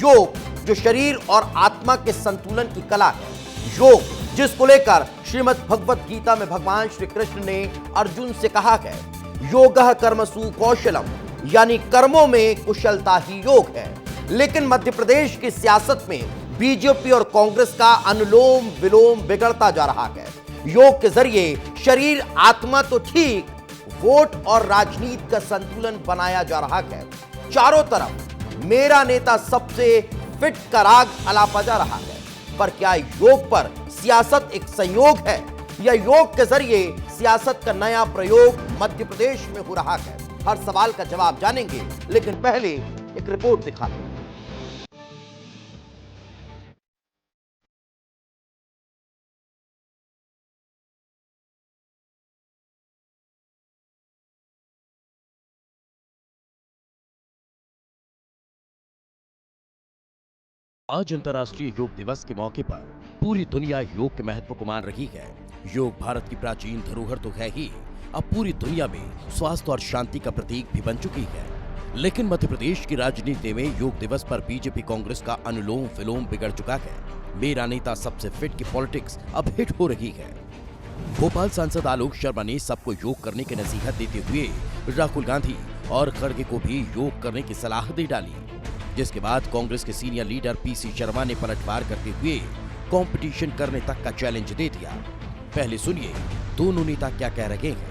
योग जो शरीर और आत्मा के संतुलन की कला है, योग जिसको लेकर श्रीमद् भगवत गीता में भगवान श्री कृष्ण ने अर्जुन से कहा है, योगः कर्मसु कौशलम, यानी कर्मों में कुशलता ही योग है। लेकिन मध्य प्रदेश की सियासत में बीजेपी और कांग्रेस का अनुलोम विलोम बिगड़ता जा रहा है। योग के जरिए शरीर आत्मा तो ठीक, वोट और राजनीति का संतुलन बनाया जा रहा है। चारों तरफ मेरा नेता सबसे फिट का राग अलापा जा रहा है। पर क्या योग पर सियासत एक संयोग है या योग के जरिए सियासत का नया प्रयोग मध्य प्रदेश में हो रहा है? हर सवाल का जवाब जानेंगे, लेकिन पहले एक रिपोर्ट दिखा दें। आज अंतर्राष्ट्रीय योग दिवस के मौके पर पूरी दुनिया योग के महत्व को मान रही है। योग भारत की प्राचीन धरोहर तो है ही, अब पूरी दुनिया में स्वास्थ्य और शांति का प्रतीक भी बन चुकी है। लेकिन मध्य प्रदेश की राजनीति में योग दिवस पर बीजेपी कांग्रेस का अनुलोम विलोम बिगड़ चुका है। मेरा नेता सबसे फिट की पॉलिटिक्स अब हिट हो रही है। भोपाल सांसद आलोक शर्मा ने सबको योग करने की नसीहत देते हुए राहुल गांधी और खड़गे को भी योग करने की सलाह दे डाली, जिसके बाद कांग्रेस के सीनियर लीडर पीसी शर्मा ने पलटवार करते हुए कंपटीशन करने तक का चैलेंज दे दिया। पहले सुनिए दोनों नेता क्या कह रहे हैं।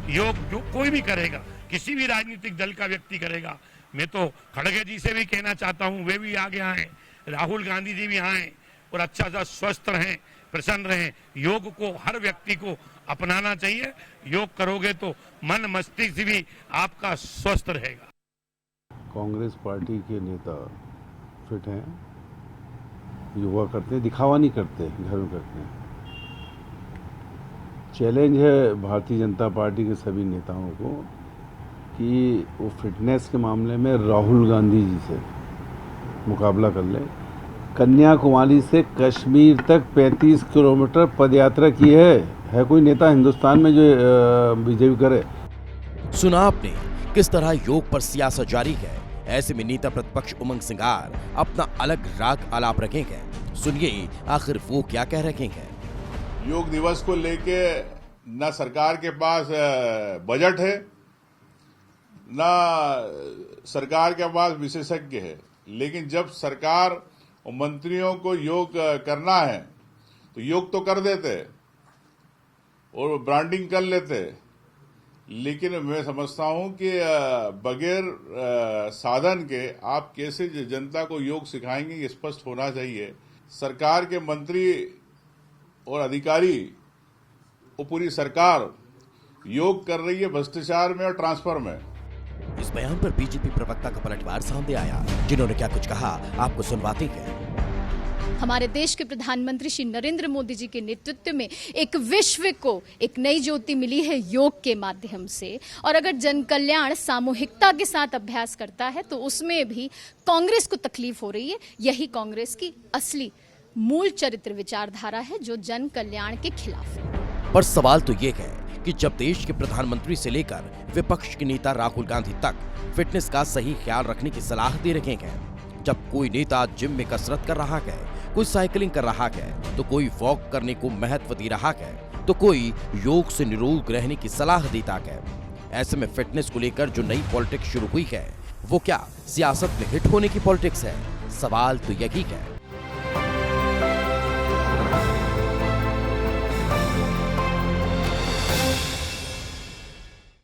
योग जो कोई भी करेगा, किसी भी राजनीतिक दल का व्यक्ति करेगा, मैं तो खड़गे जी से भी कहना चाहता हूं, वे भी आगे आए, राहुल गांधी जी भी आए और अच्छा सा स्वस्थ रहें, प्रसन्न रहें। योग को हर व्यक्ति को अपनाना चाहिए। योग करोगे तो मन मस्तिष्क भी आपका स्वस्थ रहेगा। कांग्रेस पार्टी के नेता फिट हैं, योगा करते हैं, दिखावा नहीं करते, घर में करते हैं। चैलेंज है भारतीय जनता पार्टी के सभी नेताओं को कि वो फिटनेस के मामले में राहुल गांधी जी से मुकाबला कर ले। कन्याकुमारी से कश्मीर तक 35 किलोमीटर पदयात्रा की है कोई नेता हिंदुस्तान में जो बीजेपी करे? सुना आपने किस तरह योग पर सियासत जारी है। ऐसे में नेता प्रतिपक्ष उमंग सिंगार अपना अलग राग आलाप रखेंगे। सुनिए आखिर वो क्या कह रहे हैं। योग दिवस को लेके न सरकार के पास बजट है, न सरकार के पास विशेषज्ञ है। लेकिन जब सरकार और मंत्रियों को योग करना है तो योग तो कर देते और ब्रांडिंग कर लेते। लेकिन मैं समझता हूं कि बगैर साधन के आप कैसे जनता को योग सिखाएंगे, ये स्पष्ट होना चाहिए। सरकार के मंत्री और अधिकारी, वो पूरी सरकार योग कर रही है भ्रष्टाचार में और ट्रांसफर में। इस बयान पर बीजेपी प्रवक्ता का पलटवार सामने आया, जिन्होंने क्या कुछ कहा आपको सुनवाते हैं। हमारे देश के प्रधानमंत्री श्री नरेंद्र मोदी जी के नेतृत्व में एक विश्व को एक नई ज्योति मिली है योग के माध्यम से। और अगर जन कल्याण सामूहिकता के साथ अभ्यास करता है तो उसमें भी कांग्रेस को तकलीफ हो रही है। यही कांग्रेस की असली मूल चरित्र विचारधारा है जो जन कल्याण के खिलाफ है। पर सवाल तो ये है कि जब देश के प्रधानमंत्री से लेकर विपक्ष के नेता राहुल गांधी तक फिटनेस का सही ख्याल रखने की सलाह दे रहे हैं, जब कोई नेता जिम में कसरत कर रहा है, कोई साइकिलिंग कर रहा है, तो कोई वॉक करने को महत्व दे रहा है, तो कोई योग से निरोग रहने की सलाह देता है। ऐसे में फिटनेस को लेकर जो नई पॉलिटिक्स शुरू हुई है, वो क्या सियासत में हिट होने की पॉलिटिक्स है? सवाल तो यही है।